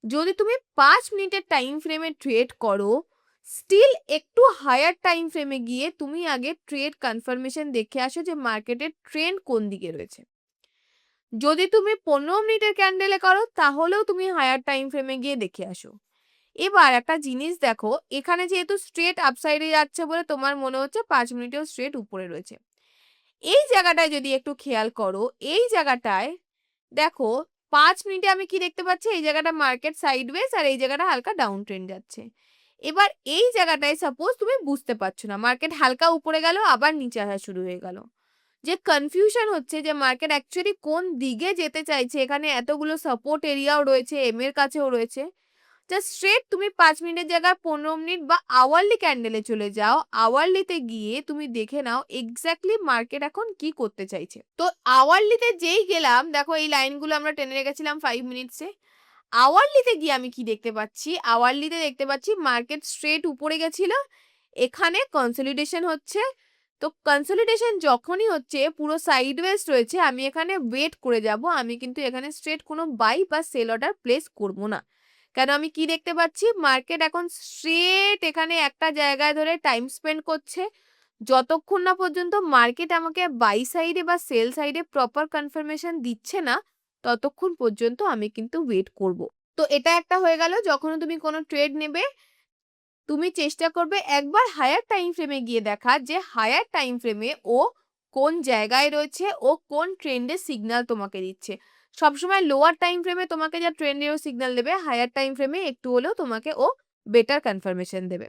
যদি তুমি 5 মিনিটের টাইম ফ্রেমে ট্রেড করো, স্টিল একটু হায়ার টাইম ফ্রেমে গিয়ে তুমি আগে ট্রেড কনফার্মেশন দেখে আসো যে মার্কেটের ট্রেন্ড কোন দিকে রয়েছে। যদি তুমি 15 মিনিটের ক্যান্ডেলে করো তাহলেও তুমি হায়ার টাইম ফ্রেমে গিয়ে দেখে আসো। এবার একটা জিনিস দেখো, এখানে যেহেতু স্ট্রেট আপসাইডে যাচ্ছে বলে তোমার মনে হচ্ছে 5 মিনিটেও স্ট্রেট উপরে রয়েছে। এই জায়গাটায় যদি একটু খেয়াল করো, এই জায়গাটায় দেখো 5 মিনিটে আমি কি দেখতে পাচ্ছি, এই জায়গাটা মার্কেট সাইডওয়েজ আর এই জায়গাটা হালকা ডাউন ট্রেন্ড যাচ্ছে। এবার এই জায়গাটায় সাপোজ তুমি বুঝতে পারছো না, মার্কেট হালকা উপরে গেল আবার নিচে আসা শুরু হয়ে গেল। যে কনফিউশন হচ্ছে যে মার্কেট অ্যাকচুয়ালি কোন দিকে যেতে চাইছে, এখানে এতগুলো সাপোর্ট এরিয়াও রয়েছে, এম এর কাছেও রয়েছে। জাস্ট স্ট্রেট তুমি 5 মিনিটের জায়গায় 15 মিনিট বা আওয়ারলি ক্যান্ডেলে চলে যাও। আওয়ারলিতে গিয়ে তুমি দেখে নাও এক্স্যাক্টলি মার্কেট এখন কি করতে চাইছে। তো আওয়ারলিতে যেই গেলাম, দেখো এই লাইনগুলো আমরা টেনে রেখেছিলাম 5 মিনিটসে। আওয়ারলিতে গিয়ে আমি কি দেখতে পাচ্ছি? আওয়ারলিতে দেখতে পাচ্ছি মার্কেট স্ট্রেট উপরে গেছিল। এখানে কনসলিডেশন হচ্ছে। তো কনসলিডেশন যখনই হচ্ছে পুরো সাইডওয়েজ রয়েছে, আমি এখানে ওয়েট করে যাব। আমি কিন্তু এখানে স্ট্রেট কোনো বাই বা সেল অর্ডার প্লেস করব না। কেন আমি কি দেখতে পাচ্ছি? মার্কেট এখন স্ট্রেট এখানে একটা জায়গায় ধরে টাইম স্পেন্ড করছে। যতক্ষণ না পর্যন্ত মার্কেট আমাকে বাই সাইডে বা সেল সাইডে প্রপার কনফার্মেশন দিচ্ছে না, ততক্ষণ পর্যন্ত আমি কিন্তু ওয়েট করব। তো এটা একটা হয়ে গেল, যখন তুমি কোনো ট্রেড নেবে তুমি চেষ্টা করবে একবার হায়ার টাইম ফ্রেমে গিয়ে দেখা যে হায়ার টাইম ফ্রেমে ও কোন জায়গায় রয়েছে, ও কোন ট্রেন্ডের সিগন্যাল তোমাকে দিচ্ছে। সবসময় লোয়ার টাইম ফ্রেমে তোমাকে যা ট্রেন্ডেরও সিগন্যাল দেবে, হায়ার টাইম ফ্রেমে একটু হলেও তোমাকে ও বেটার কনফার্মেশন দেবে।